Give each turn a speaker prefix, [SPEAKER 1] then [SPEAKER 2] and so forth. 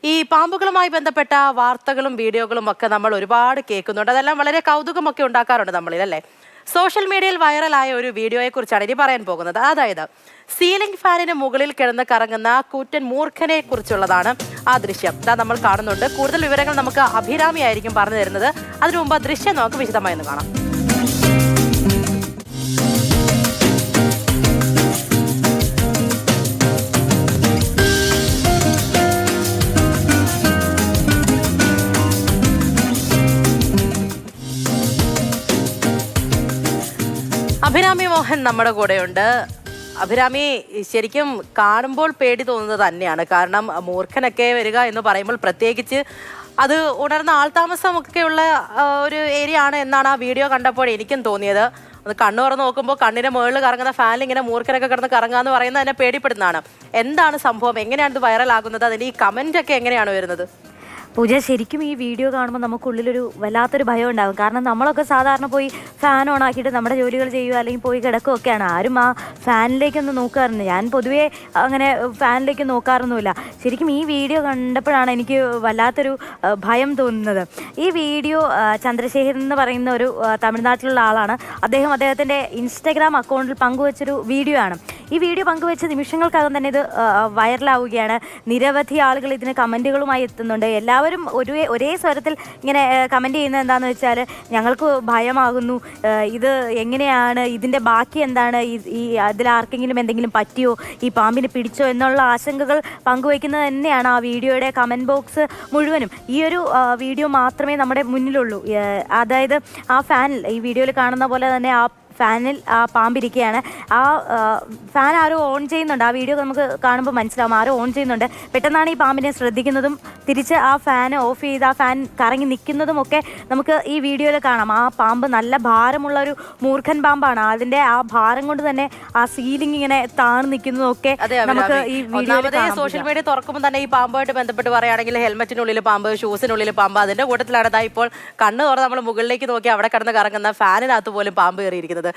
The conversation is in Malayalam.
[SPEAKER 1] ഈ പാമ്പുകളുമായി ബന്ധപ്പെട്ട വാർത്തകളും വീഡിയോകളും ഒക്കെ നമ്മൾ ഒരുപാട് കേൾക്കുന്നുണ്ട്. അതെല്ലാം വളരെ കൗതുകമൊക്കെ ഉണ്ടാക്കാറുണ്ട് നമ്മളിൽ, അല്ലേ? സോഷ്യൽ മീഡിയയിൽ വൈറലായ ഒരു വീഡിയോയെക്കുറിച്ചാണ് ഇനി പറയാൻ പോകുന്നത്. അതായത് സീലിംഗ് ഫാനിന് മുകളിൽ കിടന്ന് കറങ്ങുന്ന കൂറ്റൻ മൂർഖനെ കുറിച്ചുള്ളതാണ് ആ ദൃശ്യം. ഇതാ നമ്മൾ കാണുന്നുണ്ട്. കൂടുതൽ വിവരങ്ങൾ നമുക്ക് അഭിരാമി ആയിരിക്കും പറഞ്ഞു തരുന്നത്. അതിനു മുമ്പ് ആ ദൃശ്യം നമുക്ക് വിശദമായി ഒന്ന് കാണാം. അഭിരാമി മോഹൻ നമ്മുടെ കൂടെയുണ്ട്. അഭിരാമി, ശരിക്കും കാണുമ്പോൾ പേടി തോന്നുന്നത് തന്നെയാണ്. കാരണം മൂർഖനൊക്കെ വരിക എന്ന് പറയുമ്പോൾ, പ്രത്യേകിച്ച് അത് ഉണർന്ന ആൾതാമസമൊക്കെയുള്ള ഒരു ഏരിയ ആണ് എന്നാണ് ആ വീഡിയോ കണ്ടപ്പോൾ എനിക്കും തോന്നിയത്. ഒന്ന് കണ്ണു തുറന്ന് നോക്കുമ്പോൾ കണ്ണിന് മുകളിൽ കറങ്ങുന്ന ഫാനിൽ ഇങ്ങനെ മൂർഖനൊക്കെ കിടന്ന് കറങ്ങുക എന്ന് പറയുന്നത് എന്നെ പേടിപ്പെടുന്നതാണ്. എന്താണ് സംഭവം? എങ്ങനെയാണ് ഇത് വൈറലാകുന്നത്? അതിൻ്റെ ഈ കമൻ്റ് ഒക്കെ എങ്ങനെയാണ് വരുന്നത്?
[SPEAKER 2] പൂജ, ശരിക്കും ഈ വീഡിയോ കാണുമ്പോൾ നമുക്കുള്ളിലൊരു വല്ലാത്തൊരു ഭയം ഉണ്ടാകും. കാരണം നമ്മളൊക്കെ സാധാരണ പോയി ഫാൻ ഓൺ ആക്കിയിട്ട് നമ്മുടെ ജോലികൾ ചെയ്യുക അല്ലെങ്കിൽ പോയി കിടക്കുകയൊക്കെയാണ്. ആരും ആ ഫാനിലേക്കൊന്നും നോക്കാറുണ്ട്. ഞാൻ പൊതുവേ അങ്ങനെ ഫാനിലേക്ക് നോക്കാറൊന്നുമില്ല. ശരിക്കും ഈ വീഡിയോ കണ്ടപ്പോഴാണ് എനിക്ക് വല്ലാത്തൊരു ഭയം തോന്നുന്നത്. ഈ വീഡിയോ ചന്ദ്രശേഖരൻ എന്ന് പറയുന്ന ഒരു തമിഴ്നാട്ടിലുള്ള ആളാണ്. അദ്ദേഹത്തിൻ്റെ ഇൻസ്റ്റഗ്രാം അക്കൗണ്ടിൽ പങ്കുവച്ചൊരു വീഡിയോ ആണ്. ഈ വീഡിയോ പങ്കുവെച്ച നിമിഷങ്ങൾക്കകം തന്നെ ഇത് വൈറലാവുകയാണ്. നിരവധി ആളുകൾ ഇതിന് കമൻറ്റുകളുമായി എത്തുന്നുണ്ട്. എല്ലാവരും ഒരേ സ്വരത്തിൽ ഇങ്ങനെ കമൻറ്റ് ചെയ്യുന്നത് എന്താണെന്ന് വെച്ചാൽ, ഞങ്ങൾക്ക് ഭയമാകുന്നു, ഇത് എങ്ങനെയാണ്, ഇതിൻ്റെ ബാക്കി എന്താണ്, ഈ അതിലാർക്കെങ്കിലും എന്തെങ്കിലും പറ്റിയോ, ഈ പാമ്പിനെ പിടിച്ചോ എന്നുള്ള ആശങ്കകൾ പങ്കുവയ്ക്കുന്നത് തന്നെയാണ് ആ വീഡിയോയുടെ കമൻറ്റ് ബോക്സ് മുഴുവനും. ഈ ഒരു വീഡിയോ മാത്രമേ നമ്മുടെ മുന്നിലുള്ളൂ. അതായത് ആ ഫാനിൽ, ഈ വീഡിയോയിൽ കാണുന്ന പോലെ തന്നെ ആ ഫാനിൽ ആ പാമ്പിരിക്കുകയാണ്. ആ ഫാൻ ആരോ ഓൺ ചെയ്യുന്നുണ്ട്. ആ വീഡിയോ നമുക്ക് കാണുമ്പോൾ മനസ്സിലാവും, ആരോ ഓൺ ചെയ്യുന്നുണ്ട്. പെട്ടെന്നാണ് ഈ പാമ്പിനെ ശ്രദ്ധിക്കുന്നതും തിരിച്ച് ആ ഫാൻ ഓഫ് ചെയ്ത് ആ ഫാൻ കറങ്ങി നിൽക്കുന്നതും ഒക്കെ നമുക്ക് ഈ വീഡിയോയിൽ കാണാം. ആ പാമ്പ് നല്ല ഭാരമുള്ള ഒരു മൂർഖൻ പാമ്പാണ്. അതിൻ്റെ ആ ഭാരം കൊണ്ട് തന്നെ ആ സീലിംഗ് ഇങ്ങനെ താഴ്ന്നു നിൽക്കുന്നതും ഒക്കെ നമുക്ക് ഈ വീഡിയോയിൽ
[SPEAKER 1] സോഷ്യൽ മീഡിയ തുറക്കുമ്പോൾ തന്നെ ഈ പാമ്പുമായിട്ട് ബന്ധപ്പെട്ട് പറയുകയാണെങ്കിൽ ഹെൽമെറ്റിനുള്ളിൽ പാമ്പ്, ഷൂസിനുള്ളിൽ പാമ്പ്, അതിൻ്റെ കൂട്ടത്തിലാണ് ഇപ്പോൾ കണ്ണ് തുറന്ന് നമ്മൾ മുകളിലേക്ക് നോക്കി അവിടെ കിടന്ന് കറങ്ങുന്ന ഫാനിനകത്ത് പോലും പാമ്പ് കയറിയിരിക്കുന്നത്.